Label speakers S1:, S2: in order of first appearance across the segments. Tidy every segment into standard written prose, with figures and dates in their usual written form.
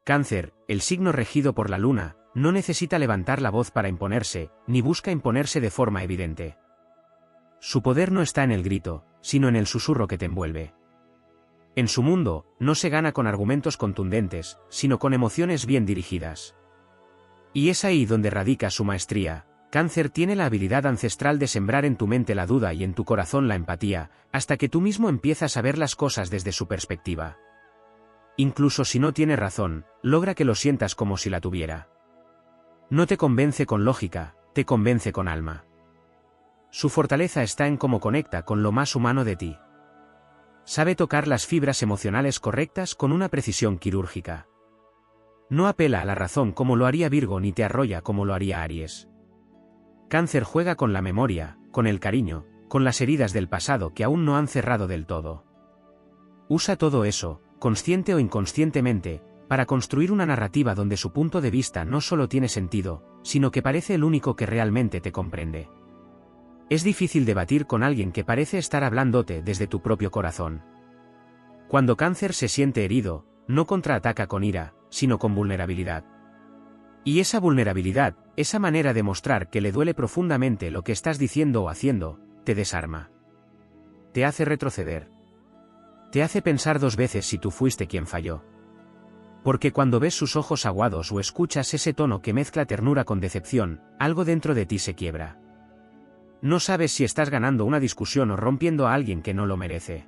S1: Cáncer, el signo regido por la luna, no necesita levantar la voz para imponerse, ni busca imponerse de forma evidente. Su poder no está en el grito, sino en el susurro que te envuelve. En su mundo, no se gana con argumentos contundentes, sino con emociones bien dirigidas. Y es ahí donde radica su maestría. Cáncer tiene la habilidad ancestral de sembrar en tu mente la duda y en tu corazón la empatía, hasta que tú mismo empiezas a ver las cosas desde su perspectiva. Incluso si no tiene razón, logra que lo sientas como si la tuviera. No te convence con lógica, te convence con alma. Su fortaleza está en cómo conecta con lo más humano de ti. Sabe tocar las fibras emocionales correctas con una precisión quirúrgica. No apela a la razón como lo haría Virgo ni te arrolla como lo haría Aries. Cáncer juega con la memoria, con el cariño, con las heridas del pasado que aún no han cerrado del todo. Usa todo eso, consciente o inconscientemente, para construir una narrativa donde su punto de vista no solo tiene sentido, sino que parece el único que realmente te comprende. Es difícil debatir con alguien que parece estar hablándote desde tu propio corazón. Cuando Cáncer se siente herido, no contraataca con ira, sino con vulnerabilidad. Y esa vulnerabilidad, esa manera de mostrar que le duele profundamente lo que estás diciendo o haciendo, te desarma. Te hace retroceder. Te hace pensar 2 veces si tú fuiste quien falló. Porque cuando ves sus ojos aguados o escuchas ese tono que mezcla ternura con decepción, algo dentro de ti se quiebra. No sabes si estás ganando una discusión o rompiendo a alguien que no lo merece.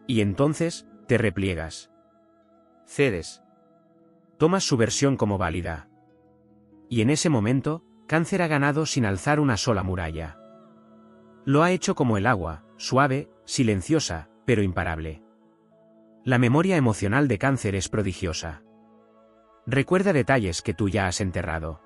S1: Y entonces, te repliegas. Cedes. Tomas su versión como válida. Y en ese momento, Cáncer ha ganado sin alzar una sola muralla. Lo ha hecho como el agua, suave, silenciosa, pero imparable. La memoria emocional de Cáncer es prodigiosa. Recuerda detalles que tú ya has enterrado.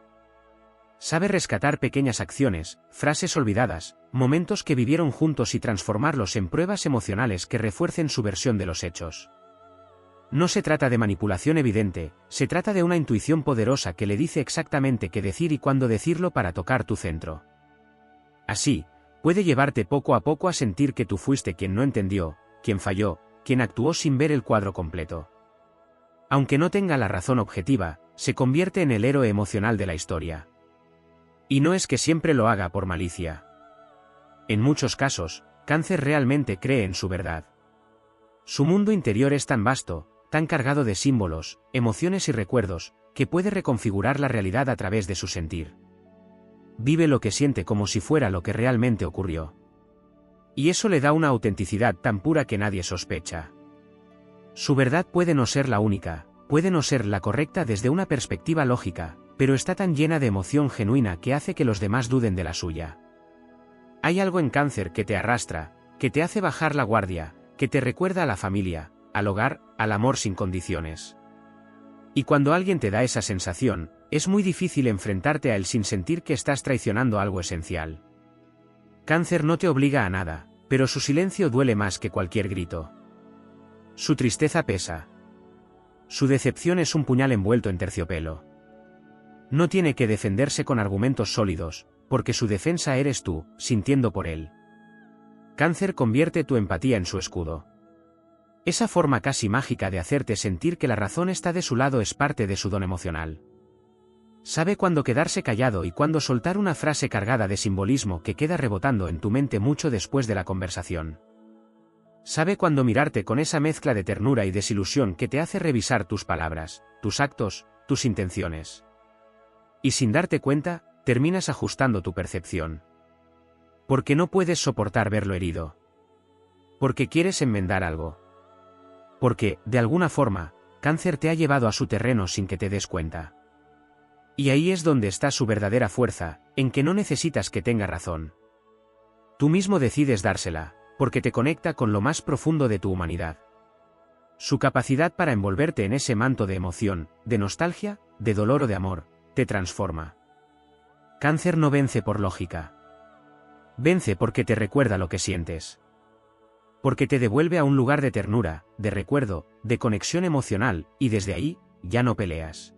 S1: Sabe rescatar pequeñas acciones, frases olvidadas, momentos que vivieron juntos y transformarlos en pruebas emocionales que refuercen su versión de los hechos. No se trata de manipulación evidente, se trata de una intuición poderosa que le dice exactamente qué decir y cuándo decirlo para tocar tu centro. Así, puede llevarte poco a poco a sentir que tú fuiste quien no entendió, quien falló, quien actuó sin ver el cuadro completo. Aunque no tenga la razón objetiva, se convierte en el héroe emocional de la historia. Y no es que siempre lo haga por malicia. En muchos casos, Cáncer realmente cree en su verdad. Su mundo interior es tan vasto, tan cargado de símbolos, emociones y recuerdos, que puede reconfigurar la realidad a través de su sentir. Vive lo que siente como si fuera lo que realmente ocurrió. Y eso le da una autenticidad tan pura que nadie sospecha. Su verdad puede no ser la única, puede no ser la correcta desde una perspectiva lógica, pero está tan llena de emoción genuina que hace que los demás duden de la suya. Hay algo en Cáncer que te arrastra, que te hace bajar la guardia, que te recuerda a la familia, al hogar, al amor sin condiciones. Y cuando alguien te da esa sensación, es muy difícil enfrentarte a él sin sentir que estás traicionando algo esencial. Cáncer no te obliga a nada, pero su silencio duele más que cualquier grito. Su tristeza pesa. Su decepción es un puñal envuelto en terciopelo. No tiene que defenderse con argumentos sólidos, porque su defensa eres tú, sintiendo por él. Cáncer convierte tu empatía en su escudo. Esa forma casi mágica de hacerte sentir que la razón está de su lado es parte de su don emocional. Sabe cuándo quedarse callado y cuándo soltar una frase cargada de simbolismo que queda rebotando en tu mente mucho después de la conversación. Sabe cuándo mirarte con esa mezcla de ternura y desilusión que te hace revisar tus palabras, tus actos, tus intenciones. Y sin darte cuenta, terminas ajustando tu percepción. Porque no puedes soportar verlo herido. Porque quieres enmendar algo. Porque, de alguna forma, Cáncer te ha llevado a su terreno sin que te des cuenta. Y ahí es donde está su verdadera fuerza, en que no necesitas que tenga razón. Tú mismo decides dársela, porque te conecta con lo más profundo de tu humanidad. Su capacidad para envolverte en ese manto de emoción, de nostalgia, de dolor o de amor, te transforma. Cáncer no vence por lógica. Vence porque te recuerda lo que sientes. Porque te devuelve a un lugar de ternura, de recuerdo, de conexión emocional, y desde ahí, ya no peleas.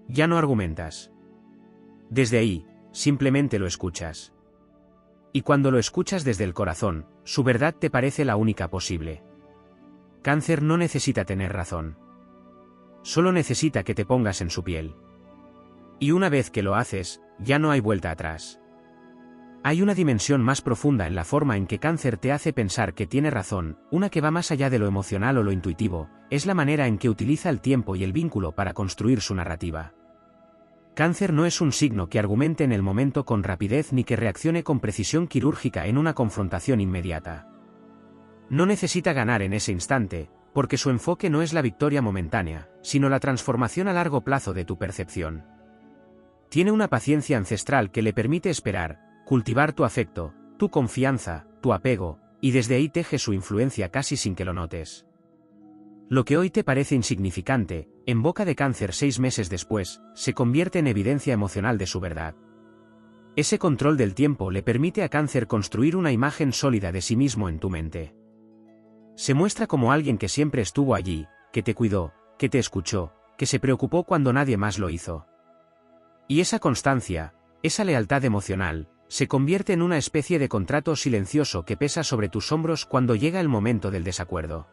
S1: Ya no argumentas. Desde ahí, simplemente lo escuchas. Y cuando lo escuchas desde el corazón, su verdad te parece la única posible. Cáncer no necesita tener razón. solo necesita que te pongas en su piel. Y una vez que lo haces, ya no hay vuelta atrás. Hay una dimensión más profunda en la forma en que Cáncer te hace pensar que tiene razón, una que va más allá de lo emocional o lo intuitivo, es la manera en que utiliza el tiempo y el vínculo para construir su narrativa. Cáncer no es un signo que argumente en el momento con rapidez ni que reaccione con precisión quirúrgica en una confrontación inmediata. No necesita ganar en ese instante, porque su enfoque no es la victoria momentánea, sino la transformación a largo plazo de tu percepción. Tiene una paciencia ancestral que le permite esperar, cultivar tu afecto, tu confianza, tu apego, y desde ahí teje su influencia casi sin que lo notes. Lo que hoy te parece insignificante, en boca de Cáncer 6 meses después, se convierte en evidencia emocional de su verdad. Ese control del tiempo le permite a Cáncer construir una imagen sólida de sí mismo en tu mente. Se muestra como alguien que siempre estuvo allí, que te cuidó, que te escuchó, que se preocupó cuando nadie más lo hizo. Y esa constancia, esa lealtad emocional, se convierte en una especie de contrato silencioso que pesa sobre tus hombros cuando llega el momento del desacuerdo.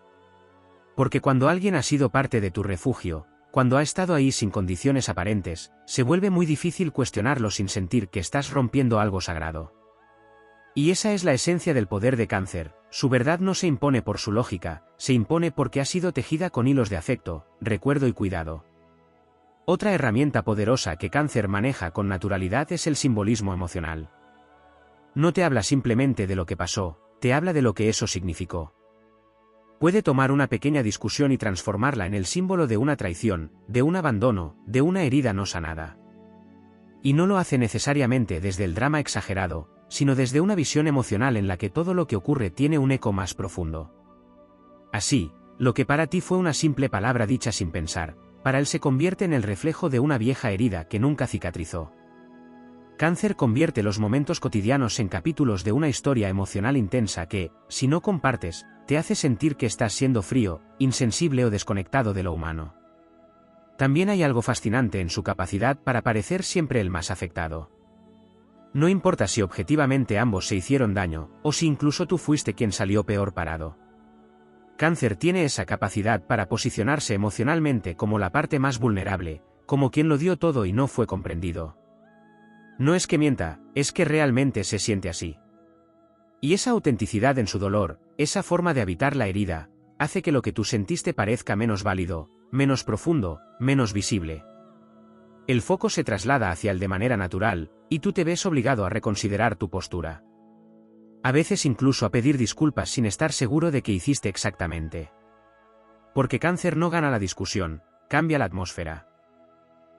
S1: Porque cuando alguien ha sido parte de tu refugio, cuando ha estado ahí sin condiciones aparentes, se vuelve muy difícil cuestionarlo sin sentir que estás rompiendo algo sagrado. Y esa es la esencia del poder de Cáncer, su verdad no se impone por su lógica, se impone porque ha sido tejida con hilos de afecto, recuerdo y cuidado. Otra herramienta poderosa que Cáncer maneja con naturalidad es el simbolismo emocional. No te habla simplemente de lo que pasó, te habla de lo que eso significó. Puede tomar una pequeña discusión y transformarla en el símbolo de una traición, de un abandono, de una herida no sanada. Y no lo hace necesariamente desde el drama exagerado, sino desde una visión emocional en la que todo lo que ocurre tiene un eco más profundo. Así, lo que para ti fue una simple palabra dicha sin pensar, para él se convierte en el reflejo de una vieja herida que nunca cicatrizó. Cáncer convierte los momentos cotidianos en capítulos de una historia emocional intensa que, si no compartes, te hace sentir que estás siendo frío, insensible o desconectado de lo humano. También hay algo fascinante en su capacidad para parecer siempre el más afectado. No importa si objetivamente ambos se hicieron daño, o si incluso tú fuiste quien salió peor parado. Cáncer tiene esa capacidad para posicionarse emocionalmente como la parte más vulnerable, como quien lo dio todo y no fue comprendido. No es que mienta, es que realmente se siente así. Y esa autenticidad en su dolor, esa forma de habitar la herida, hace que lo que tú sentiste parezca menos válido, menos profundo, menos visible. El foco se traslada hacia él de manera natural, y tú te ves obligado a reconsiderar tu postura. A veces incluso a pedir disculpas sin estar seguro de qué hiciste exactamente. Porque Cáncer no gana la discusión, cambia la atmósfera.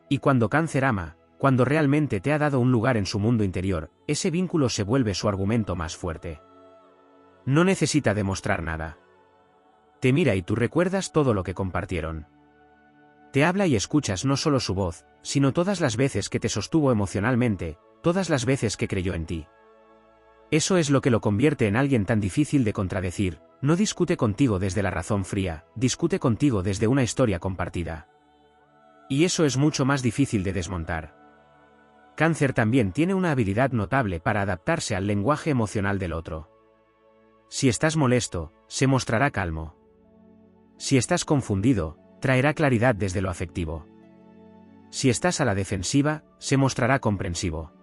S1: Y cuando Cáncer ama, cuando realmente te ha dado un lugar en su mundo interior, ese vínculo se vuelve su argumento más fuerte. No necesita demostrar nada. Te mira y tú recuerdas todo lo que compartieron. Te habla y escuchas no solo su voz, sino todas las veces que te sostuvo emocionalmente, todas las veces que creyó en ti. Eso es lo que lo convierte en alguien tan difícil de contradecir, no discute contigo desde la razón fría, discute contigo desde una historia compartida. Y eso es mucho más difícil de desmontar. Cáncer también tiene una habilidad notable para adaptarse al lenguaje emocional del otro. Si estás molesto, se mostrará calmo. Si estás confundido, traerá claridad desde lo afectivo. Si estás a la defensiva, se mostrará comprensivo.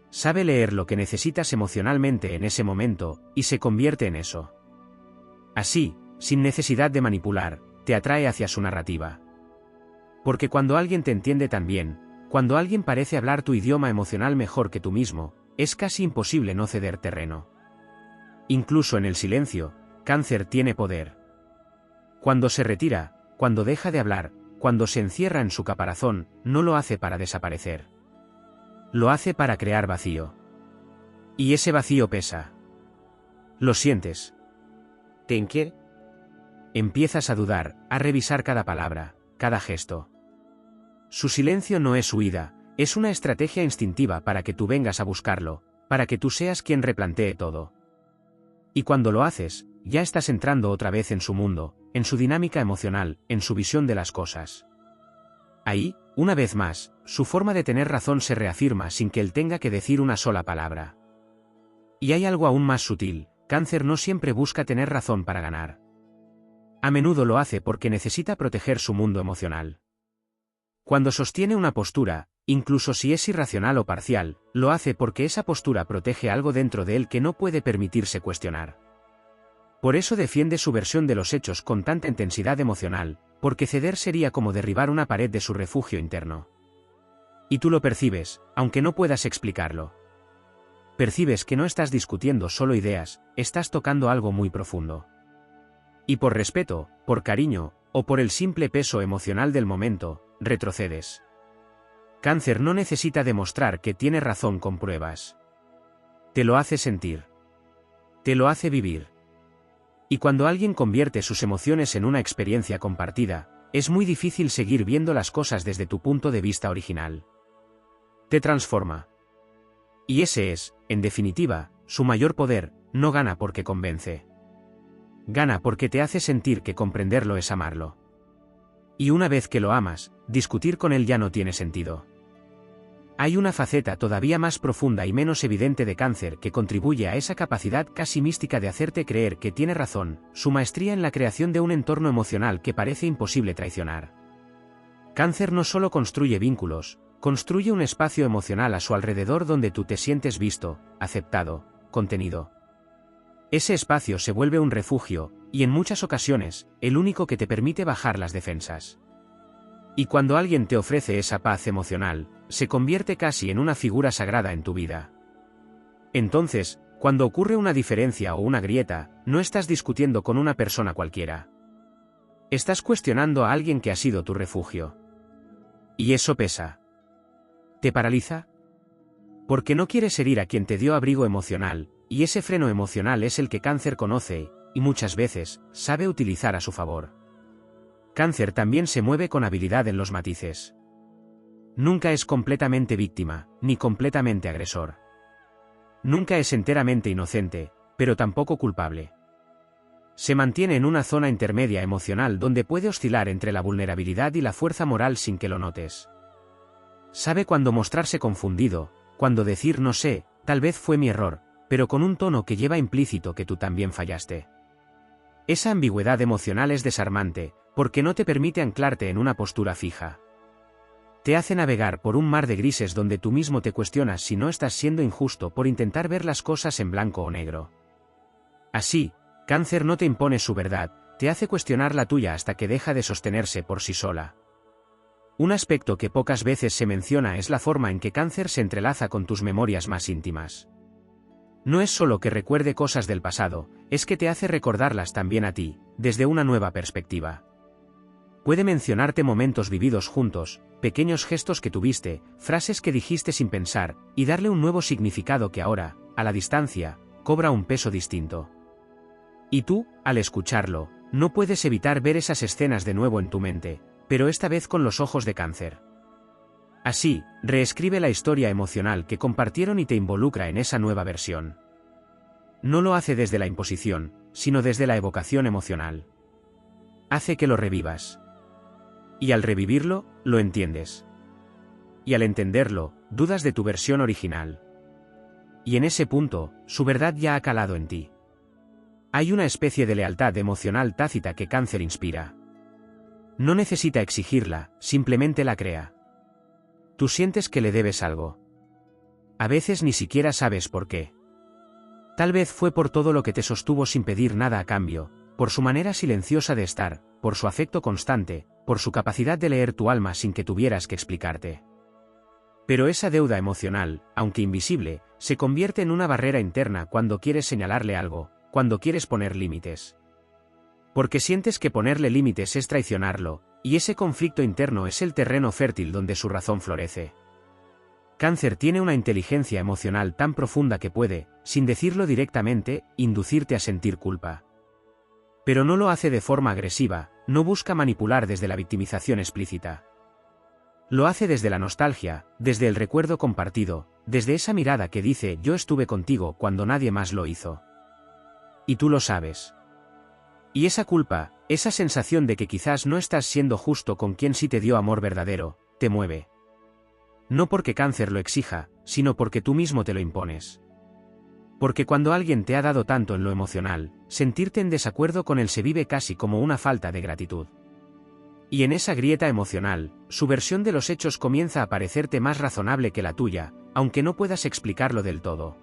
S1: Sabe leer lo que necesitas emocionalmente en ese momento, y se convierte en eso. Así, sin necesidad de manipular, te atrae hacia su narrativa. Porque cuando alguien te entiende tan bien, cuando alguien parece hablar tu idioma emocional mejor que tú mismo, es casi imposible no ceder terreno. Incluso en el silencio, Cáncer tiene poder. Cuando se retira, cuando deja de hablar, cuando se encierra en su caparazón, no lo hace para desaparecer. Lo hace para crear vacío. Y ese vacío pesa. Lo sientes. ¿Te inquiere? Empiezas a dudar, a revisar cada palabra, cada gesto. Su silencio no es huida, es una estrategia instintiva para que tú vengas a buscarlo, para que tú seas quien replantee todo. Y cuando lo haces, ya estás entrando otra vez en su mundo, en su dinámica emocional, en su visión de las cosas. Ahí, una vez más, su forma de tener razón se reafirma sin que él tenga que decir una sola palabra. Y hay algo aún más sutil, Cáncer no siempre busca tener razón para ganar. A menudo lo hace porque necesita proteger su mundo emocional. Cuando sostiene una postura, incluso si es irracional o parcial, lo hace porque esa postura protege algo dentro de él que no puede permitirse cuestionar. Por eso defiende su versión de los hechos con tanta intensidad emocional, porque ceder sería como derribar una pared de su refugio interno. Y tú lo percibes, aunque no puedas explicarlo. Percibes que no estás discutiendo solo ideas, estás tocando algo muy profundo. Y por respeto, por cariño, o por el simple peso emocional del momento, retrocedes. Cáncer no necesita demostrar que tiene razón con pruebas. Te lo hace sentir. Te lo hace vivir. Y cuando alguien convierte sus emociones en una experiencia compartida, es muy difícil seguir viendo las cosas desde tu punto de vista original. Te transforma. Y ese es, en definitiva, su mayor poder. No gana porque convence. Gana porque te hace sentir que comprenderlo es amarlo. Y una vez que lo amas, discutir con él ya no tiene sentido. Hay una faceta todavía más profunda y menos evidente de Cáncer que contribuye a esa capacidad casi mística de hacerte creer que tiene razón, su maestría en la creación de un entorno emocional que parece imposible traicionar. Cáncer no solo construye vínculos, construye un espacio emocional a su alrededor donde tú te sientes visto, aceptado, contenido. Ese espacio se vuelve un refugio, y en muchas ocasiones, el único que te permite bajar las defensas. Y cuando alguien te ofrece esa paz emocional, se convierte casi en una figura sagrada en tu vida. Entonces, cuando ocurre una diferencia o una grieta, no estás discutiendo con una persona cualquiera. Estás cuestionando a alguien que ha sido tu refugio. Y eso pesa. ¿Te paraliza? Porque no quieres herir a quien te dio abrigo emocional, y ese freno emocional es el que Cáncer conoce, y muchas veces, sabe utilizar a su favor. Cáncer también se mueve con habilidad en los matices. Nunca es completamente víctima, ni completamente agresor. Nunca es enteramente inocente, pero tampoco culpable. Se mantiene en una zona intermedia emocional donde puede oscilar entre la vulnerabilidad y la fuerza moral sin que lo notes. Sabe cuándo mostrarse confundido, cuándo decir no sé, tal vez fue mi error, pero con un tono que lleva implícito que tú también fallaste. Esa ambigüedad emocional es desarmante, porque no te permite anclarte en una postura fija. Te hace navegar por un mar de grises donde tú mismo te cuestionas si no estás siendo injusto por intentar ver las cosas en blanco o negro. Así, Cáncer no te impone su verdad, te hace cuestionar la tuya hasta que deja de sostenerse por sí sola. Un aspecto que pocas veces se menciona es la forma en que Cáncer se entrelaza con tus memorias más íntimas. No es solo que recuerde cosas del pasado, es que te hace recordarlas también a ti, desde una nueva perspectiva. Puede mencionarte momentos vividos juntos, pequeños gestos que tuviste, frases que dijiste sin pensar, y darle un nuevo significado que ahora, a la distancia, cobra un peso distinto. Y tú, al escucharlo, no puedes evitar ver esas escenas de nuevo en tu mente, pero esta vez con los ojos de Cáncer. Así, reescribe la historia emocional que compartieron y te involucra en esa nueva versión. No lo hace desde la imposición, sino desde la evocación emocional. Hace que lo revivas. Y al revivirlo, lo entiendes. Y al entenderlo, dudas de tu versión original. Y en ese punto, su verdad ya ha calado en ti. Hay una especie de lealtad emocional tácita que Cáncer inspira. No necesita exigirla, simplemente la crea. Tú sientes que le debes algo. A veces ni siquiera sabes por qué. Tal vez fue por todo lo que te sostuvo sin pedir nada a cambio, por su manera silenciosa de estar, por su afecto constante, por su capacidad de leer tu alma sin que tuvieras que explicarte. Pero esa deuda emocional, aunque invisible, se convierte en una barrera interna cuando quieres señalarle algo, cuando quieres poner límites. Porque sientes que ponerle límites es traicionarlo, y ese conflicto interno es el terreno fértil donde su razón florece. Cáncer tiene una inteligencia emocional tan profunda que puede, sin decirlo directamente, inducirte a sentir culpa. Pero no lo hace de forma agresiva, no busca manipular desde la victimización explícita. Lo hace desde la nostalgia, desde el recuerdo compartido, desde esa mirada que dice yo estuve contigo cuando nadie más lo hizo. Y tú lo sabes. Y esa culpa, esa sensación de que quizás no estás siendo justo con quien sí te dio amor verdadero, te mueve. No porque Cáncer lo exija, sino porque tú mismo te lo impones. Porque cuando alguien te ha dado tanto en lo emocional, sentirte en desacuerdo con él se vive casi como una falta de gratitud. Y en esa grieta emocional, su versión de los hechos comienza a parecerte más razonable que la tuya, aunque no puedas explicarlo del todo.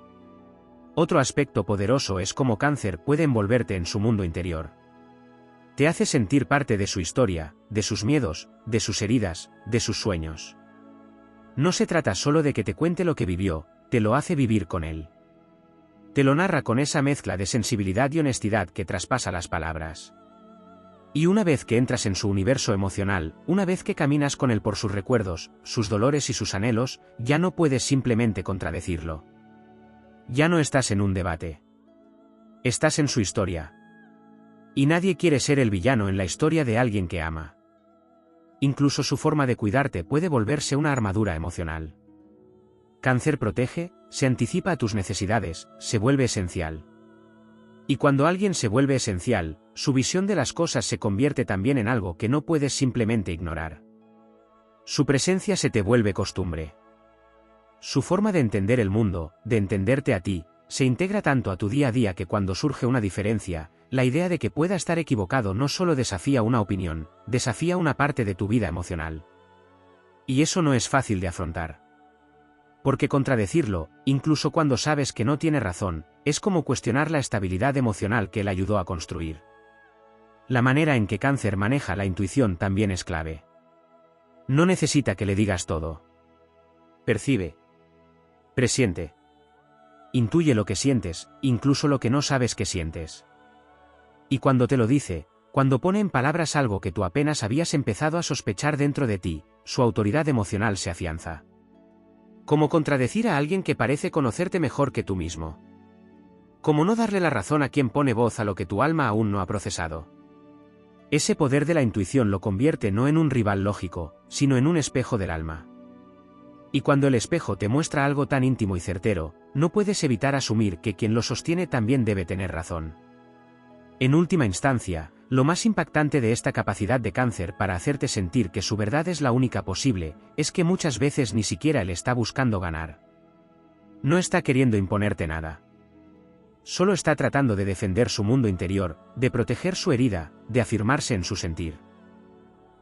S1: Otro aspecto poderoso es cómo Cáncer puede envolverte en su mundo interior. Te hace sentir parte de su historia, de sus miedos, de sus heridas, de sus sueños. No se trata solo de que te cuente lo que vivió, te lo hace vivir con él. Te lo narra con esa mezcla de sensibilidad y honestidad que traspasa las palabras. Y una vez que entras en su universo emocional, una vez que caminas con él por sus recuerdos, sus dolores y sus anhelos, ya no puedes simplemente contradecirlo. Ya no estás en un debate. Estás en su historia. Y nadie quiere ser el villano en la historia de alguien que ama. Incluso su forma de cuidarte puede volverse una armadura emocional. Cáncer protege, se anticipa a tus necesidades, se vuelve esencial. Y cuando alguien se vuelve esencial, su visión de las cosas se convierte también en algo que no puedes simplemente ignorar. Su presencia se te vuelve costumbre. Su forma de entender el mundo, de entenderte a ti, se integra tanto a tu día a día que cuando surge una diferencia, la idea de que pueda estar equivocado no solo desafía una opinión, desafía una parte de tu vida emocional. Y eso no es fácil de afrontar. Porque contradecirlo, incluso cuando sabes que no tiene razón, es como cuestionar la estabilidad emocional que él ayudó a construir. La manera en que Cáncer maneja la intuición también es clave. No necesita que le digas todo. Percibe. Presiente. Intuye lo que sientes, incluso lo que no sabes que sientes. Y cuando te lo dice, cuando pone en palabras algo que tú apenas habías empezado a sospechar dentro de ti, su autoridad emocional se afianza. Como contradecir a alguien que parece conocerte mejor que tú mismo. Como no darle la razón a quien pone voz a lo que tu alma aún no ha procesado. Ese poder de la intuición lo convierte no en un rival lógico, sino en un espejo del alma. Y cuando el espejo te muestra algo tan íntimo y certero, no puedes evitar asumir que quien lo sostiene también debe tener razón. En última instancia, lo más impactante de esta capacidad de Cáncer para hacerte sentir que su verdad es la única posible, es que muchas veces ni siquiera él está buscando ganar. No está queriendo imponerte nada. Solo está tratando de defender su mundo interior, de proteger su herida, de afirmarse en su sentir.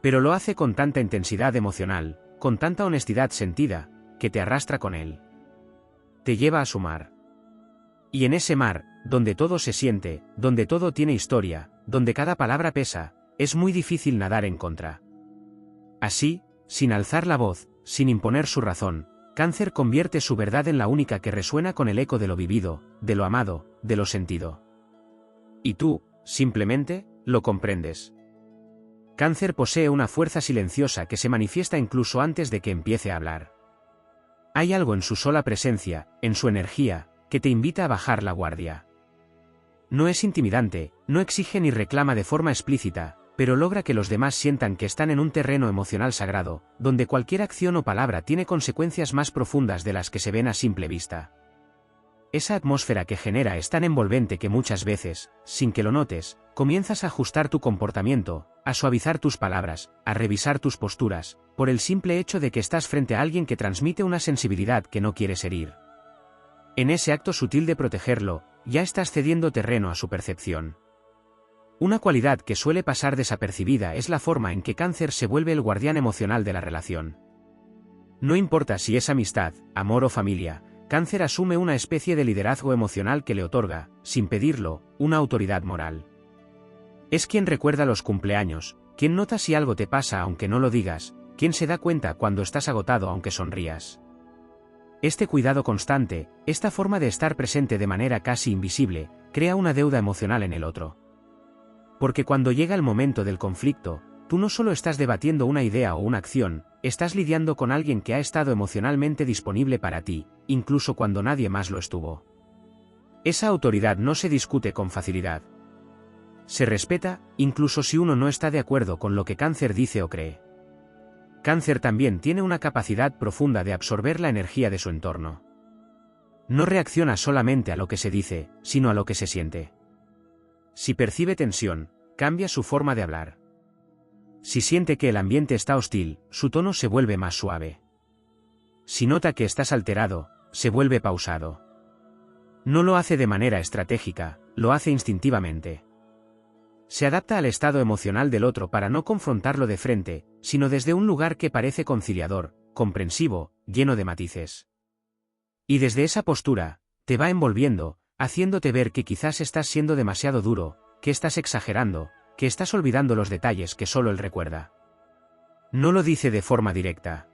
S1: Pero lo hace con tanta intensidad emocional, con tanta honestidad sentida, que te arrastra con él. Te lleva a su mar. Y en ese mar, donde todo se siente, donde todo tiene historia, donde cada palabra pesa, es muy difícil nadar en contra. Así, sin alzar la voz, sin imponer su razón, Cáncer convierte su verdad en la única que resuena con el eco de lo vivido, de lo amado, de lo sentido. Y tú, simplemente, lo comprendes. Cáncer posee una fuerza silenciosa que se manifiesta incluso antes de que empiece a hablar. Hay algo en su sola presencia, en su energía, que te invita a bajar la guardia. No es intimidante, no exige ni reclama de forma explícita, pero logra que los demás sientan que están en un terreno emocional sagrado, donde cualquier acción o palabra tiene consecuencias más profundas de las que se ven a simple vista. Esa atmósfera que genera es tan envolvente que muchas veces, sin que lo notes, comienzas a ajustar tu comportamiento, a suavizar tus palabras, a revisar tus posturas, por el simple hecho de que estás frente a alguien que transmite una sensibilidad que no quieres herir. En ese acto sutil de protegerlo, ya estás cediendo terreno a su percepción. Una cualidad que suele pasar desapercibida es la forma en que Cáncer se vuelve el guardián emocional de la relación. No importa si es amistad, amor o familia, Cáncer asume una especie de liderazgo emocional que le otorga, sin pedirlo, una autoridad moral. Es quien recuerda los cumpleaños, quien nota si algo te pasa aunque no lo digas, quien se da cuenta cuando estás agotado aunque sonrías. Este cuidado constante, esta forma de estar presente de manera casi invisible, crea una deuda emocional en el otro. Porque cuando llega el momento del conflicto, tú no solo estás debatiendo una idea o una acción, estás lidiando con alguien que ha estado emocionalmente disponible para ti, incluso cuando nadie más lo estuvo. Esa autoridad no se discute con facilidad. Se respeta, incluso si uno no está de acuerdo con lo que Cáncer dice o cree. Cáncer también tiene una capacidad profunda de absorber la energía de su entorno. No reacciona solamente a lo que se dice, sino a lo que se siente. Si percibe tensión, cambia su forma de hablar. Si siente que el ambiente está hostil, su tono se vuelve más suave. Si nota que estás alterado, se vuelve pausado. No lo hace de manera estratégica, lo hace instintivamente. Se adapta al estado emocional del otro para no confrontarlo de frente, sino desde un lugar que parece conciliador, comprensivo, lleno de matices. Y desde esa postura, te va envolviendo, haciéndote ver que quizás estás siendo demasiado duro, que estás exagerando, que estás olvidando los detalles que solo él recuerda. No lo dice de forma directa.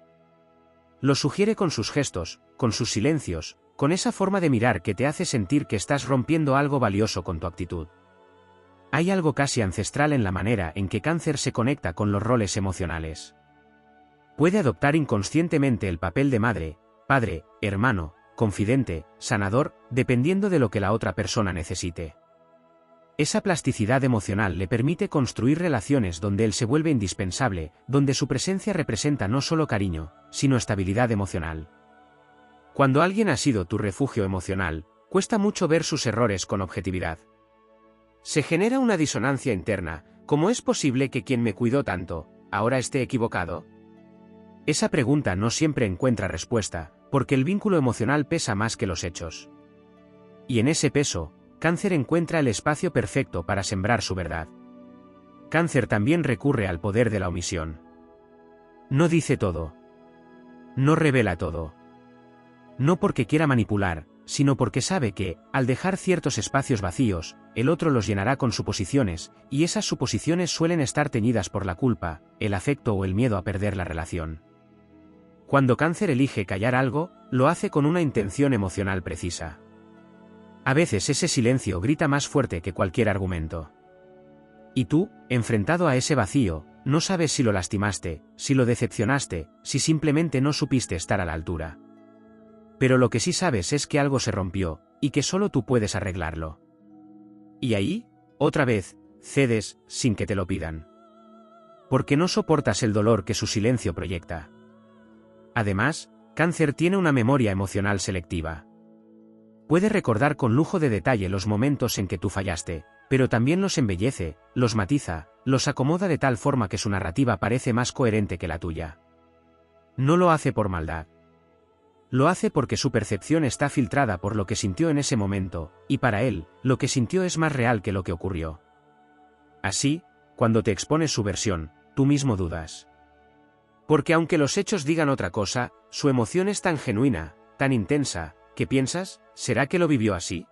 S1: Lo sugiere con sus gestos, con sus silencios, con esa forma de mirar que te hace sentir que estás rompiendo algo valioso con tu actitud. Hay algo casi ancestral en la manera en que Cáncer se conecta con los roles emocionales. Puede adoptar inconscientemente el papel de madre, padre, hermano, confidente, sanador, dependiendo de lo que la otra persona necesite. Esa plasticidad emocional le permite construir relaciones donde él se vuelve indispensable, donde su presencia representa no solo cariño, sino estabilidad emocional. Cuando alguien ha sido tu refugio emocional, cuesta mucho ver sus errores con objetividad. Se genera una disonancia interna. ¿Cómo es posible que quien me cuidó tanto, ahora esté equivocado? Esa pregunta no siempre encuentra respuesta, porque el vínculo emocional pesa más que los hechos. Y en ese peso, Cáncer encuentra el espacio perfecto para sembrar su verdad. Cáncer también recurre al poder de la omisión. No dice todo. No revela todo. No porque quiera manipular, sino porque sabe que, al dejar ciertos espacios vacíos, el otro los llenará con suposiciones, y esas suposiciones suelen estar teñidas por la culpa, el afecto o el miedo a perder la relación. Cuando Cáncer elige callar algo, lo hace con una intención emocional precisa. A veces ese silencio grita más fuerte que cualquier argumento. Y tú, enfrentado a ese vacío, no sabes si lo lastimaste, si lo decepcionaste, si simplemente no supiste estar a la altura. Pero lo que sí sabes es que algo se rompió, y que solo tú puedes arreglarlo. Y ahí, otra vez, cedes, sin que te lo pidan. Porque no soportas el dolor que su silencio proyecta. Además, Cáncer tiene una memoria emocional selectiva. Puede recordar con lujo de detalle los momentos en que tú fallaste, pero también los embellece, los matiza, los acomoda de tal forma que su narrativa parece más coherente que la tuya. No lo hace por maldad. Lo hace porque su percepción está filtrada por lo que sintió en ese momento, y para él, lo que sintió es más real que lo que ocurrió. Así, cuando te expones su versión, tú mismo dudas. Porque aunque los hechos digan otra cosa, su emoción es tan genuina, tan intensa, ¿qué piensas? ¿Será que lo vivió así?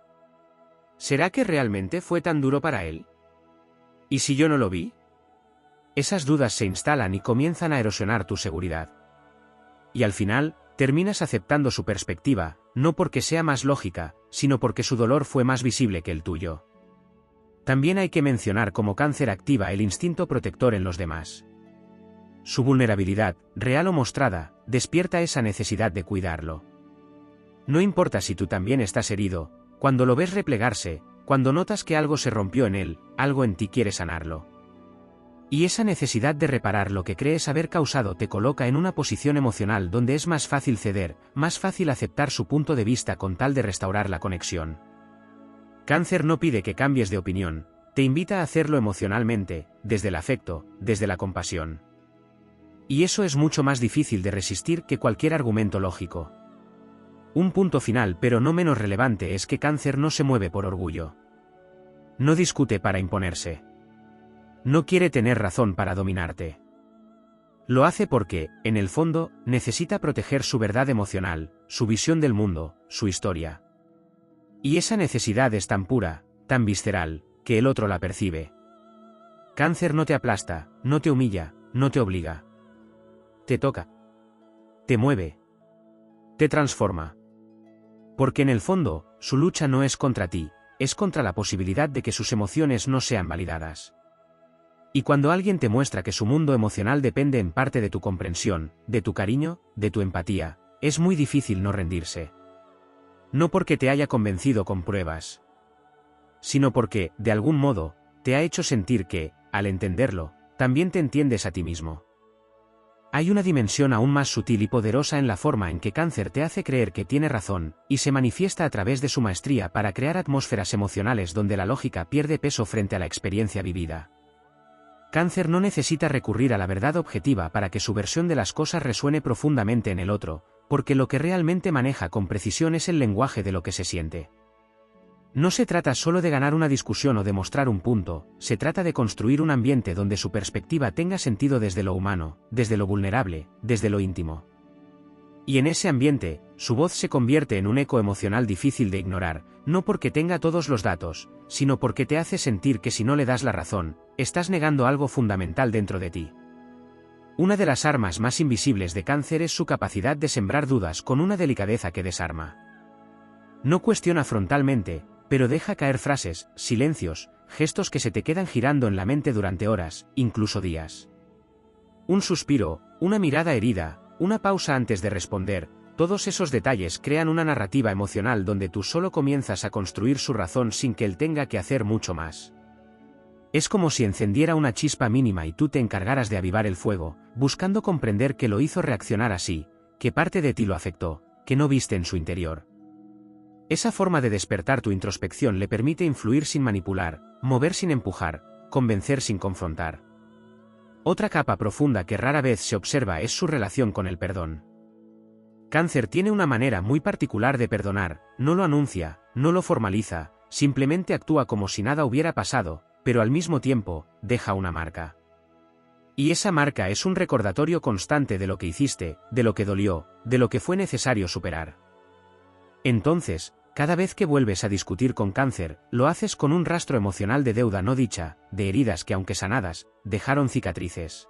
S1: ¿Será que realmente fue tan duro para él? ¿Y si yo no lo vi? Esas dudas se instalan y comienzan a erosionar tu seguridad. Y al final, terminas aceptando su perspectiva, no porque sea más lógica, sino porque su dolor fue más visible que el tuyo. También hay que mencionar cómo Cáncer activa el instinto protector en los demás. Su vulnerabilidad, real o mostrada, despierta esa necesidad de cuidarlo. No importa si tú también estás herido, cuando lo ves replegarse, cuando notas que algo se rompió en él, algo en ti quiere sanarlo. Y esa necesidad de reparar lo que crees haber causado te coloca en una posición emocional donde es más fácil ceder, más fácil aceptar su punto de vista con tal de restaurar la conexión. Cáncer no pide que cambies de opinión, te invita a hacerlo emocionalmente, desde el afecto, desde la compasión. Y eso es mucho más difícil de resistir que cualquier argumento lógico. Un punto final pero no menos relevante es que Cáncer no se mueve por orgullo. No discute para imponerse. No quiere tener razón para dominarte. Lo hace porque, en el fondo, necesita proteger su verdad emocional, su visión del mundo, su historia. Y esa necesidad es tan pura, tan visceral, que el otro la percibe. Cáncer no te aplasta, no te humilla, no te obliga. Te toca. Te mueve. Te transforma. Porque en el fondo, su lucha no es contra ti, es contra la posibilidad de que sus emociones no sean validadas. Y cuando alguien te muestra que su mundo emocional depende en parte de tu comprensión, de tu cariño, de tu empatía, es muy difícil no rendirse. No porque te haya convencido con pruebas, sino porque, de algún modo, te ha hecho sentir que, al entenderlo, también te entiendes a ti mismo. Hay una dimensión aún más sutil y poderosa en la forma en que Cáncer te hace creer que tiene razón, y se manifiesta a través de su maestría para crear atmósferas emocionales donde la lógica pierde peso frente a la experiencia vivida. Cáncer no necesita recurrir a la verdad objetiva para que su versión de las cosas resuene profundamente en el otro, porque lo que realmente maneja con precisión es el lenguaje de lo que se siente. No se trata solo de ganar una discusión o demostrar un punto, se trata de construir un ambiente donde su perspectiva tenga sentido desde lo humano, desde lo vulnerable, desde lo íntimo. Y en ese ambiente, su voz se convierte en un eco emocional difícil de ignorar, no porque tenga todos los datos, sino porque te hace sentir que si no le das la razón, estás negando algo fundamental dentro de ti. Una de las armas más invisibles de Cáncer es su capacidad de sembrar dudas con una delicadeza que desarma. No cuestiona frontalmente, pero deja caer frases, silencios, gestos que se te quedan girando en la mente durante horas, incluso días. Un suspiro, una mirada herida, una pausa antes de responder, todos esos detalles crean una narrativa emocional donde tú solo comienzas a construir su razón sin que él tenga que hacer mucho más. Es como si encendiera una chispa mínima y tú te encargaras de avivar el fuego, buscando comprender qué lo hizo reaccionar así, qué parte de ti lo afectó, que no viste en su interior. Esa forma de despertar tu introspección le permite influir sin manipular, mover sin empujar, convencer sin confrontar. Otra capa profunda que rara vez se observa es su relación con el perdón. Cáncer tiene una manera muy particular de perdonar, no lo anuncia, no lo formaliza, simplemente actúa como si nada hubiera pasado, pero al mismo tiempo, deja una marca. Y esa marca es un recordatorio constante de lo que hiciste, de lo que dolió, de lo que fue necesario superar. Entonces, cada vez que vuelves a discutir con Cáncer, lo haces con un rastro emocional de deuda no dicha, de heridas que aunque sanadas, dejaron cicatrices.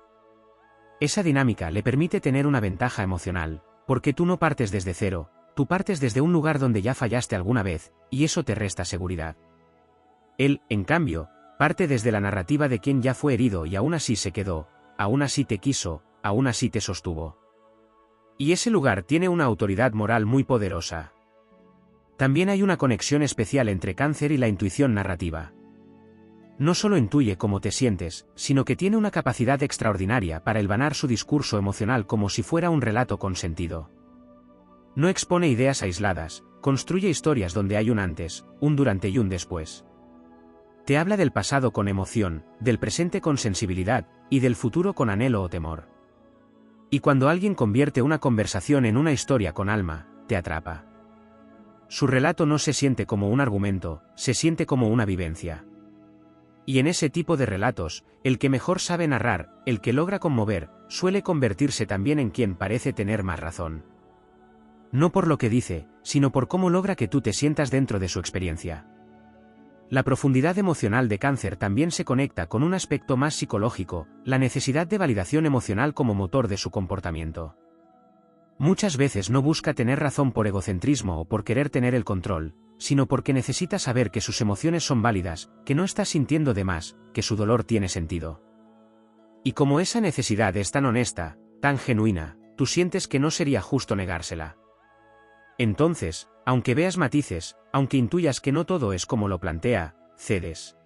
S1: Esa dinámica le permite tener una ventaja emocional, porque tú no partes desde cero, tú partes desde un lugar donde ya fallaste alguna vez, y eso te resta seguridad. Él, en cambio, parte desde la narrativa de quien ya fue herido y aún así se quedó, aún así te quiso, aún así te sostuvo. Y ese lugar tiene una autoridad moral muy poderosa. También hay una conexión especial entre Cáncer y la intuición narrativa. No solo intuye cómo te sientes, sino que tiene una capacidad extraordinaria para hilvanar su discurso emocional como si fuera un relato con sentido. No expone ideas aisladas, construye historias donde hay un antes, un durante y un después. Te habla del pasado con emoción, del presente con sensibilidad, y del futuro con anhelo o temor. Y cuando alguien convierte una conversación en una historia con alma, te atrapa. Su relato no se siente como un argumento, se siente como una vivencia. Y en ese tipo de relatos, el que mejor sabe narrar, el que logra conmover, suele convertirse también en quien parece tener más razón. No por lo que dice, sino por cómo logra que tú te sientas dentro de su experiencia. La profundidad emocional de Cáncer también se conecta con un aspecto más psicológico, la necesidad de validación emocional como motor de su comportamiento. Muchas veces no busca tener razón por egocentrismo o por querer tener el control, sino porque necesita saber que sus emociones son válidas, que no está sintiendo de más, que su dolor tiene sentido. Y como esa necesidad es tan honesta, tan genuina, tú sientes que no sería justo negársela. Entonces, aunque veas matices, aunque intuyas que no todo es como lo plantea, cedes.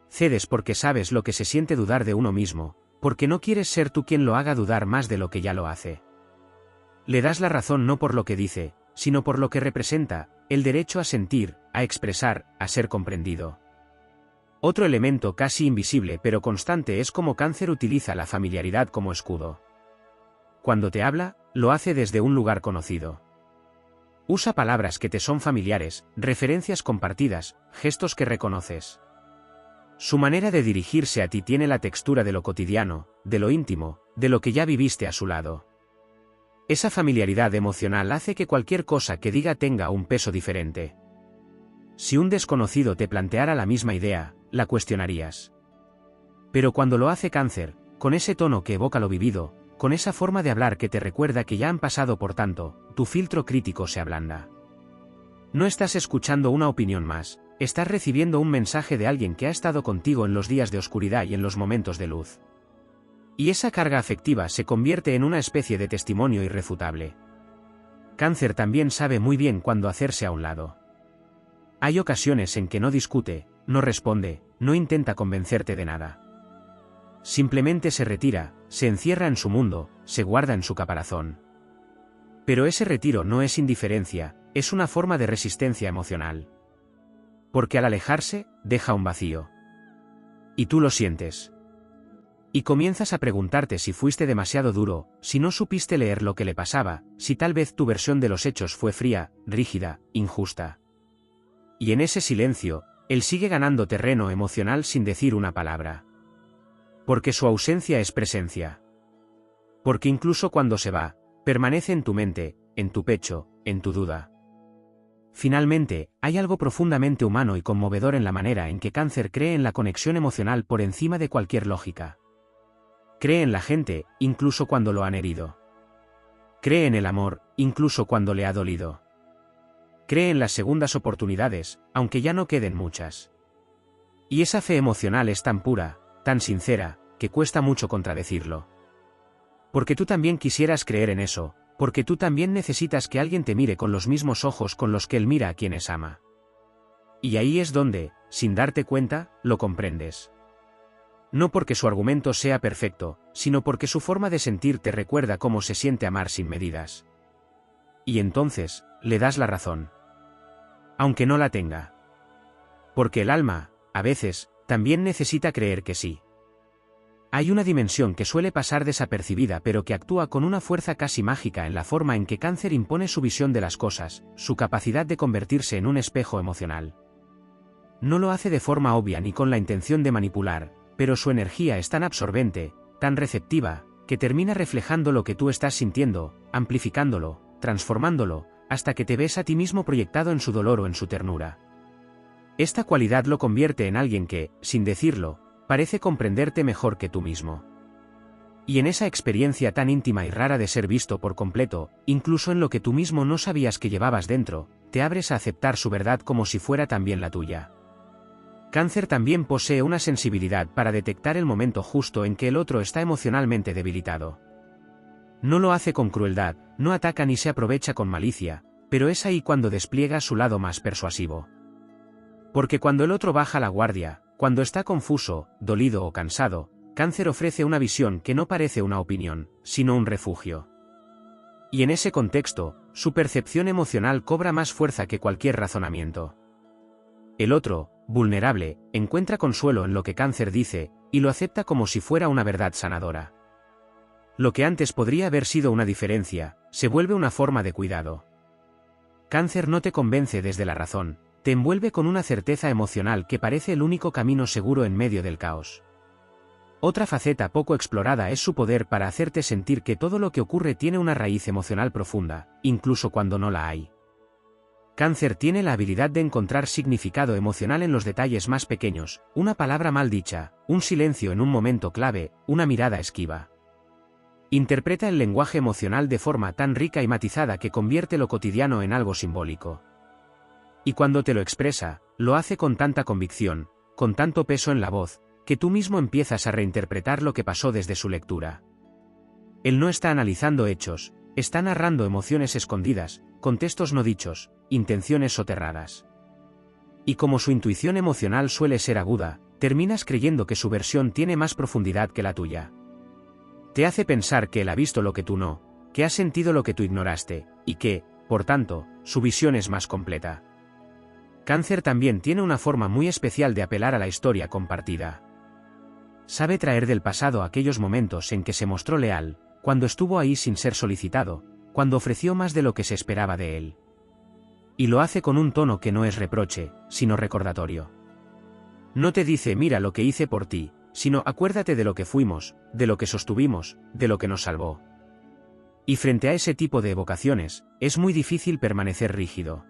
S1: Cedes porque sabes lo que se siente dudar de uno mismo, porque no quieres ser tú quien lo haga dudar más de lo que ya lo hace. Le das la razón no por lo que dice, sino por lo que representa, el derecho a sentir, a expresar, a ser comprendido. Otro elemento casi invisible pero constante es cómo Cáncer utiliza la familiaridad como escudo. Cuando te habla, lo hace desde un lugar conocido. Usa palabras que te son familiares, referencias compartidas, gestos que reconoces. Su manera de dirigirse a ti tiene la textura de lo cotidiano, de lo íntimo, de lo que ya viviste a su lado. Esa familiaridad emocional hace que cualquier cosa que diga tenga un peso diferente. Si un desconocido te planteara la misma idea, la cuestionarías. Pero cuando lo hace Cáncer, con ese tono que evoca lo vivido, con esa forma de hablar que te recuerda que ya han pasado por tanto, tu filtro crítico se ablanda. No estás escuchando una opinión más, estás recibiendo un mensaje de alguien que ha estado contigo en los días de oscuridad y en los momentos de luz. Y esa carga afectiva se convierte en una especie de testimonio irrefutable. Cáncer también sabe muy bien cuándo hacerse a un lado. Hay ocasiones en que no discute, no responde, no intenta convencerte de nada. Simplemente se retira, se encierra en su mundo, se guarda en su caparazón. Pero ese retiro no es indiferencia, es una forma de resistencia emocional. Porque al alejarse, deja un vacío. Y tú lo sientes. Y comienzas a preguntarte si fuiste demasiado duro, si no supiste leer lo que le pasaba, si tal vez tu versión de los hechos fue fría, rígida, injusta. Y en ese silencio, él sigue ganando terreno emocional sin decir una palabra. Porque su ausencia es presencia. Porque incluso cuando se va, permanece en tu mente, en tu pecho, en tu duda. Finalmente, hay algo profundamente humano y conmovedor en la manera en que Cáncer cree en la conexión emocional por encima de cualquier lógica. Cree en la gente, incluso cuando lo han herido. Cree en el amor, incluso cuando le ha dolido. Cree en las segundas oportunidades, aunque ya no queden muchas. Y esa fe emocional es tan pura, tan sincera, que cuesta mucho contradecirlo. Porque tú también quisieras creer en eso, porque tú también necesitas que alguien te mire con los mismos ojos con los que él mira a quienes ama. Y ahí es donde, sin darte cuenta, lo comprendes. No porque su argumento sea perfecto, sino porque su forma de sentir te recuerda cómo se siente amar sin medidas. Y entonces, le das la razón. Aunque no la tenga. Porque el alma, a veces, también necesita creer que sí. Hay una dimensión que suele pasar desapercibida pero que actúa con una fuerza casi mágica en la forma en que Cáncer impone su visión de las cosas, su capacidad de convertirse en un espejo emocional. No lo hace de forma obvia ni con la intención de manipular, pero su energía es tan absorbente, tan receptiva, que termina reflejando lo que tú estás sintiendo, amplificándolo, transformándolo, hasta que te ves a ti mismo proyectado en su dolor o en su ternura. Esta cualidad lo convierte en alguien que, sin decirlo, parece comprenderte mejor que tú mismo. Y en esa experiencia tan íntima y rara de ser visto por completo, incluso en lo que tú mismo no sabías que llevabas dentro, te abres a aceptar su verdad como si fuera también la tuya. Cáncer también posee una sensibilidad para detectar el momento justo en que el otro está emocionalmente debilitado. No lo hace con crueldad, no ataca ni se aprovecha con malicia, pero es ahí cuando despliega su lado más persuasivo. Porque cuando el otro baja la guardia, cuando está confuso, dolido o cansado, Cáncer ofrece una visión que no parece una opinión, sino un refugio. Y en ese contexto, su percepción emocional cobra más fuerza que cualquier razonamiento. El otro, vulnerable, encuentra consuelo en lo que Cáncer dice, y lo acepta como si fuera una verdad sanadora. Lo que antes podría haber sido una diferencia, se vuelve una forma de cuidado. Cáncer no te convence desde la razón, te envuelve con una certeza emocional que parece el único camino seguro en medio del caos. Otra faceta poco explorada es su poder para hacerte sentir que todo lo que ocurre tiene una raíz emocional profunda, incluso cuando no la hay. Cáncer tiene la habilidad de encontrar significado emocional en los detalles más pequeños, una palabra mal dicha, un silencio en un momento clave, una mirada esquiva. Interpreta el lenguaje emocional de forma tan rica y matizada que convierte lo cotidiano en algo simbólico. Y cuando te lo expresa, lo hace con tanta convicción, con tanto peso en la voz, que tú mismo empiezas a reinterpretar lo que pasó desde su lectura. Él no está analizando hechos, está narrando emociones escondidas, contextos no dichos, intenciones soterradas. Y como su intuición emocional suele ser aguda, terminas creyendo que su versión tiene más profundidad que la tuya. Te hace pensar que él ha visto lo que tú no, que ha sentido lo que tú ignoraste, y que, por tanto, su visión es más completa. Cáncer también tiene una forma muy especial de apelar a la historia compartida. Sabe traer del pasado aquellos momentos en que se mostró leal, cuando estuvo ahí sin ser solicitado, cuando ofreció más de lo que se esperaba de él. Y lo hace con un tono que no es reproche, sino recordatorio. No te dice mira lo que hice por ti, sino acuérdate de lo que fuimos, de lo que sostuvimos, de lo que nos salvó. Y frente a ese tipo de evocaciones, es muy difícil permanecer rígido.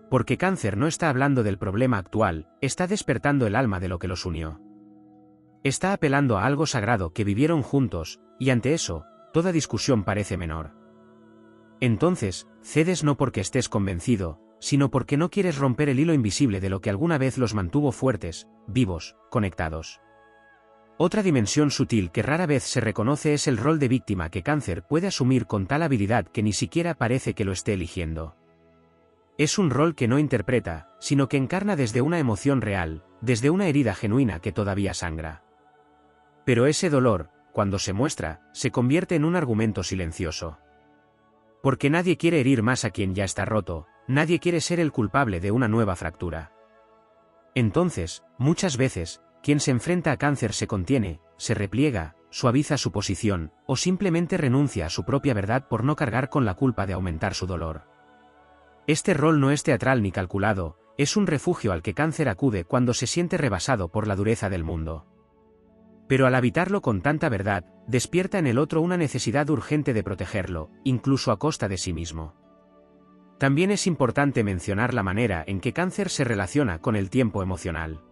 S1: Porque Cáncer no está hablando del problema actual, está despertando el alma de lo que los unió. Está apelando a algo sagrado que vivieron juntos, y ante eso, toda discusión parece menor. Entonces, cedes no porque estés convencido, sino porque no quieres romper el hilo invisible de lo que alguna vez los mantuvo fuertes, vivos, conectados. Otra dimensión sutil que rara vez se reconoce es el rol de víctima que Cáncer puede asumir con tal habilidad que ni siquiera parece que lo esté eligiendo. Es un rol que no interpreta, sino que encarna desde una emoción real, desde una herida genuina que todavía sangra. Pero ese dolor, cuando se muestra, se convierte en un argumento silencioso. Porque nadie quiere herir más a quien ya está roto, nadie quiere ser el culpable de una nueva fractura. Entonces, muchas veces, quien se enfrenta a Cáncer se contiene, se repliega, suaviza su posición, o simplemente renuncia a su propia verdad por no cargar con la culpa de aumentar su dolor. Este rol no es teatral ni calculado, es un refugio al que Cáncer acude cuando se siente rebasado por la dureza del mundo. Pero al habitarlo con tanta verdad, despierta en el otro una necesidad urgente de protegerlo, incluso a costa de sí mismo. También es importante mencionar la manera en que Cáncer se relaciona con el tiempo emocional.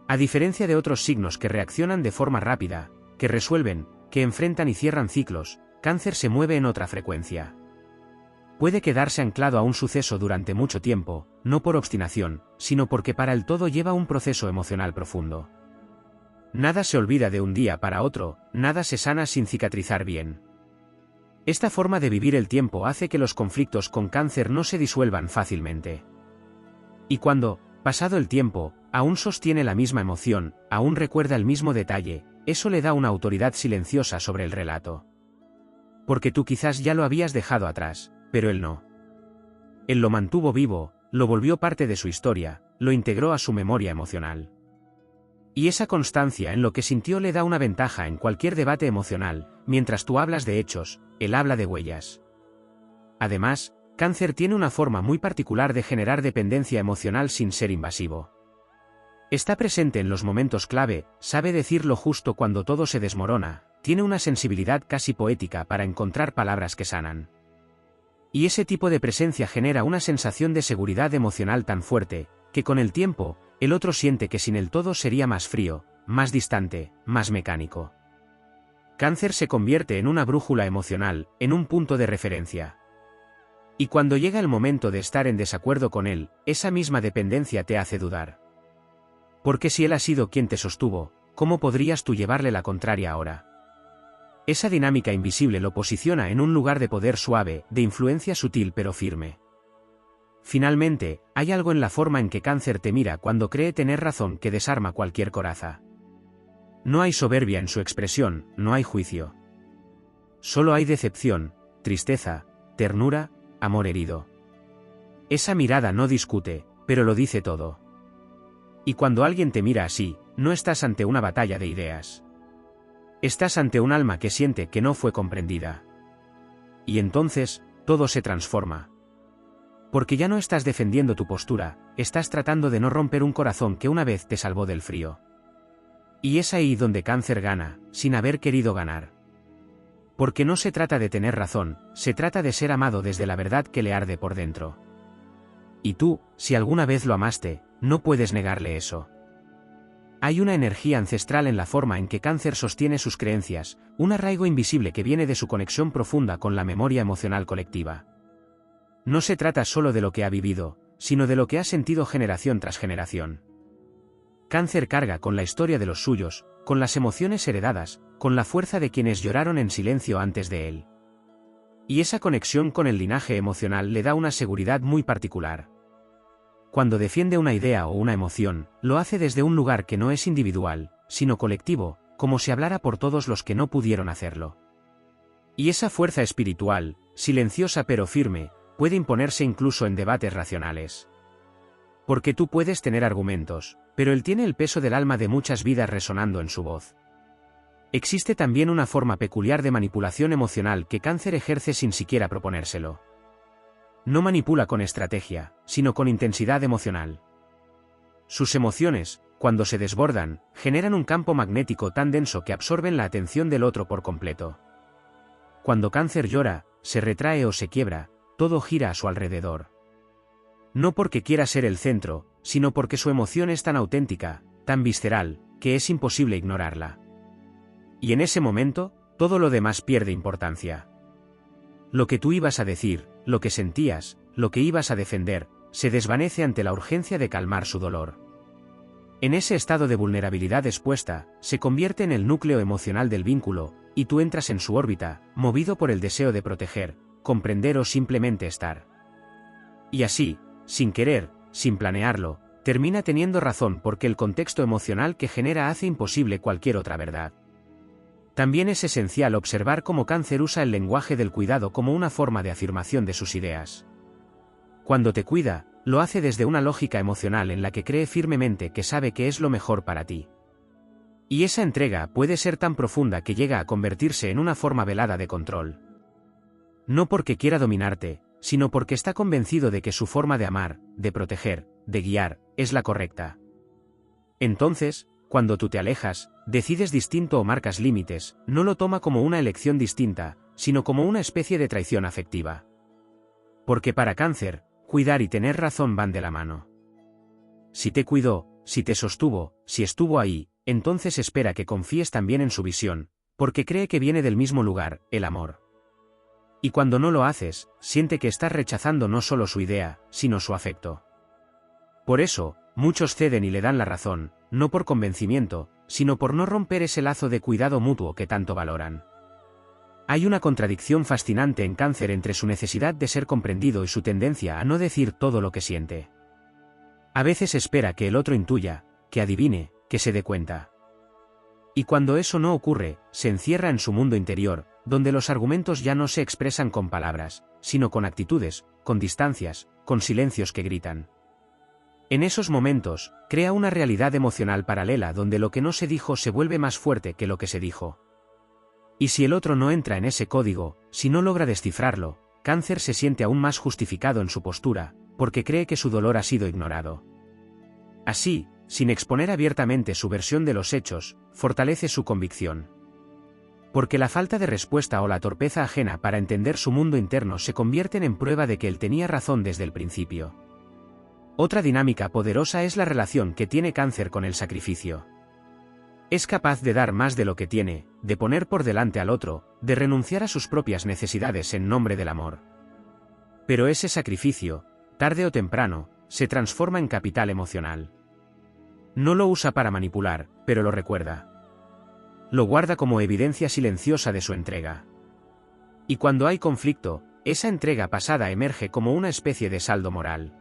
S1: A diferencia de otros signos que reaccionan de forma rápida, que resuelven, que enfrentan y cierran ciclos, Cáncer se mueve en otra frecuencia. Puede quedarse anclado a un suceso durante mucho tiempo, no por obstinación, sino porque para el todo lleva un proceso emocional profundo. Nada se olvida de un día para otro, nada se sana sin cicatrizar bien. Esta forma de vivir el tiempo hace que los conflictos con Cáncer no se disuelvan fácilmente. Y cuando, pasado el tiempo, aún sostiene la misma emoción, aún recuerda el mismo detalle, eso le da una autoridad silenciosa sobre el relato. Porque tú quizás ya lo habías dejado atrás, pero él no. Él lo mantuvo vivo, lo volvió parte de su historia, lo integró a su memoria emocional. Y esa constancia en lo que sintió le da una ventaja en cualquier debate emocional, mientras tú hablas de hechos, él habla de huellas. Además, Cáncer tiene una forma muy particular de generar dependencia emocional sin ser invasivo. Está presente en los momentos clave, sabe decir lo justo cuando todo se desmorona, tiene una sensibilidad casi poética para encontrar palabras que sanan. Y ese tipo de presencia genera una sensación de seguridad emocional tan fuerte, que con el tiempo, el otro siente que sin el todo sería más frío, más distante, más mecánico. Cáncer se convierte en una brújula emocional, en un punto de referencia. Y cuando llega el momento de estar en desacuerdo con él, esa misma dependencia te hace dudar. Porque si él ha sido quien te sostuvo, ¿cómo podrías tú llevarle la contraria ahora? Esa dinámica invisible lo posiciona en un lugar de poder suave, de influencia sutil pero firme. Finalmente, hay algo en la forma en que Cáncer te mira cuando cree tener razón que desarma cualquier coraza. No hay soberbia en su expresión, no hay juicio. Solo hay decepción, tristeza, ternura, amor herido. Esa mirada no discute, pero lo dice todo. Y cuando alguien te mira así, no estás ante una batalla de ideas. Estás ante un alma que siente que no fue comprendida. Y entonces, todo se transforma. Porque ya no estás defendiendo tu postura, estás tratando de no romper un corazón que una vez te salvó del frío. Y es ahí donde Cáncer gana, sin haber querido ganar. Porque no se trata de tener razón, se trata de ser amado desde la verdad que le arde por dentro. Y tú, si alguna vez lo amaste, no puedes negarle eso. Hay una energía ancestral en la forma en que Cáncer sostiene sus creencias, un arraigo invisible que viene de su conexión profunda con la memoria emocional colectiva. No se trata solo de lo que ha vivido, sino de lo que ha sentido generación tras generación. Cáncer carga con la historia de los suyos, con las emociones heredadas, con la fuerza de quienes lloraron en silencio antes de él. Y esa conexión con el linaje emocional le da una seguridad muy particular. Cuando defiende una idea o una emoción, lo hace desde un lugar que no es individual, sino colectivo, como si hablara por todos los que no pudieron hacerlo. Y esa fuerza espiritual, silenciosa pero firme, puede imponerse incluso en debates racionales. Porque tú puedes tener argumentos, pero él tiene el peso del alma de muchas vidas resonando en su voz. Existe también una forma peculiar de manipulación emocional que Cáncer ejerce sin siquiera proponérselo. No manipula con estrategia, sino con intensidad emocional. Sus emociones, cuando se desbordan, generan un campo magnético tan denso que absorben la atención del otro por completo. Cuando Cáncer llora, se retrae o se quiebra, todo gira a su alrededor. No porque quiera ser el centro, sino porque su emoción es tan auténtica, tan visceral, que es imposible ignorarla. Y en ese momento, todo lo demás pierde importancia. Lo que tú ibas a decir, lo que sentías, lo que ibas a defender, se desvanece ante la urgencia de calmar su dolor. En ese estado de vulnerabilidad expuesta, se convierte en el núcleo emocional del vínculo, y tú entras en su órbita, movido por el deseo de proteger, comprender o simplemente estar. Y así, sin querer, sin planearlo, termina teniendo razón porque el contexto emocional que genera hace imposible cualquier otra verdad. También es esencial observar cómo Cáncer usa el lenguaje del cuidado como una forma de afirmación de sus ideas. Cuando te cuida, lo hace desde una lógica emocional en la que cree firmemente que sabe que es lo mejor para ti. Y esa entrega puede ser tan profunda que llega a convertirse en una forma velada de control. No porque quiera dominarte, sino porque está convencido de que su forma de amar, de proteger, de guiar, es la correcta. Entonces, cuando tú te alejas, decides distinto o marcas límites, no lo toma como una elección distinta, sino como una especie de traición afectiva. Porque para Cáncer, cuidar y tener razón van de la mano. Si te cuidó, si te sostuvo, si estuvo ahí, entonces espera que confíes también en su visión, porque cree que viene del mismo lugar, el amor. Y cuando no lo haces, siente que estás rechazando no solo su idea, sino su afecto. Por eso, muchos ceden y le dan la razón, no por convencimiento, sino por no romper ese lazo de cuidado mutuo que tanto valoran. Hay una contradicción fascinante en Cáncer entre su necesidad de ser comprendido y su tendencia a no decir todo lo que siente. A veces espera que el otro intuya, que adivine, que se dé cuenta. Y cuando eso no ocurre, se encierra en su mundo interior, donde los argumentos ya no se expresan con palabras, sino con actitudes, con distancias, con silencios que gritan. En esos momentos, crea una realidad emocional paralela donde lo que no se dijo se vuelve más fuerte que lo que se dijo. Y si el otro no entra en ese código, si no logra descifrarlo, Cáncer se siente aún más justificado en su postura, porque cree que su dolor ha sido ignorado. Así, sin exponer abiertamente su versión de los hechos, fortalece su convicción. Porque la falta de respuesta o la torpeza ajena para entender su mundo interno se convierten en prueba de que él tenía razón desde el principio. Otra dinámica poderosa es la relación que tiene Cáncer con el sacrificio. Es capaz de dar más de lo que tiene, de poner por delante al otro, de renunciar a sus propias necesidades en nombre del amor. Pero ese sacrificio, tarde o temprano, se transforma en capital emocional. No lo usa para manipular, pero lo recuerda. Lo guarda como evidencia silenciosa de su entrega. Y cuando hay conflicto, esa entrega pasada emerge como una especie de saldo moral.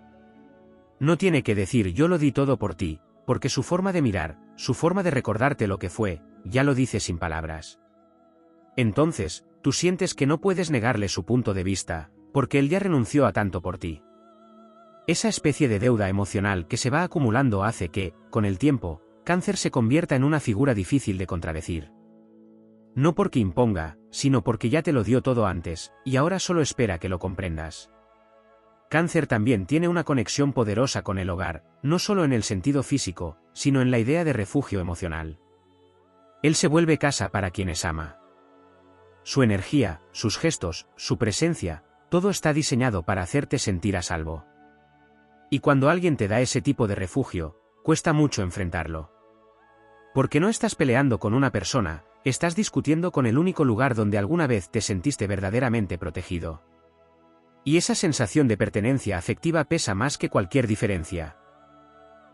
S1: No tiene que decir yo lo di todo por ti, porque su forma de mirar, su forma de recordarte lo que fue, ya lo dice sin palabras. Entonces, tú sientes que no puedes negarle su punto de vista, porque él ya renunció a tanto por ti. Esa especie de deuda emocional que se va acumulando hace que, con el tiempo, Cáncer se convierta en una figura difícil de contradecir. No porque imponga, sino porque ya te lo dio todo antes, y ahora solo espera que lo comprendas. Cáncer también tiene una conexión poderosa con el hogar, no solo en el sentido físico, sino en la idea de refugio emocional. Él se vuelve casa para quienes ama. Su energía, sus gestos, su presencia, todo está diseñado para hacerte sentir a salvo. Y cuando alguien te da ese tipo de refugio, cuesta mucho enfrentarlo. Porque no estás peleando con una persona, estás discutiendo con el único lugar donde alguna vez te sentiste verdaderamente protegido. Y esa sensación de pertenencia afectiva pesa más que cualquier diferencia.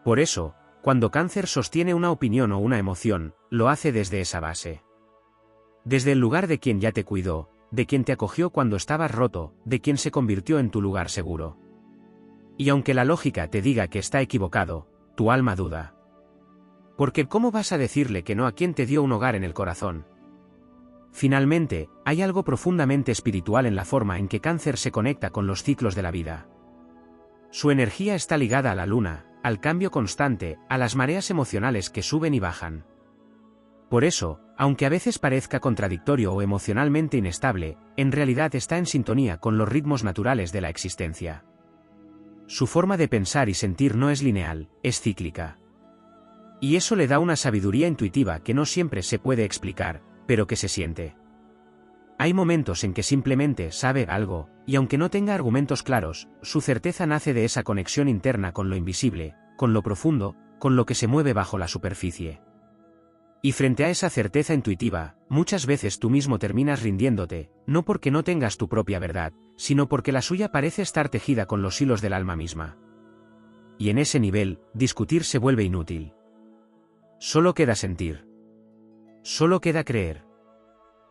S1: Por eso, cuando Cáncer sostiene una opinión o una emoción, lo hace desde esa base. Desde el lugar de quien ya te cuidó, de quien te acogió cuando estabas roto, de quien se convirtió en tu lugar seguro. Y aunque la lógica te diga que está equivocado, tu alma duda. Porque ¿cómo vas a decirle que no a quien te dio un hogar en el corazón? Finalmente, hay algo profundamente espiritual en la forma en que Cáncer se conecta con los ciclos de la vida. Su energía está ligada a la luna, al cambio constante, a las mareas emocionales que suben y bajan. Por eso, aunque a veces parezca contradictorio o emocionalmente inestable, en realidad está en sintonía con los ritmos naturales de la existencia. Su forma de pensar y sentir no es lineal, es cíclica. Y eso le da una sabiduría intuitiva que no siempre se puede explicar, pero que se siente. Hay momentos en que simplemente sabe algo, y aunque no tenga argumentos claros, su certeza nace de esa conexión interna con lo invisible, con lo profundo, con lo que se mueve bajo la superficie. Y frente a esa certeza intuitiva, muchas veces tú mismo terminas rindiéndote, no porque no tengas tu propia verdad, sino porque la suya parece estar tejida con los hilos del alma misma. Y en ese nivel, discutir se vuelve inútil. Solo queda sentir. Solo queda creer.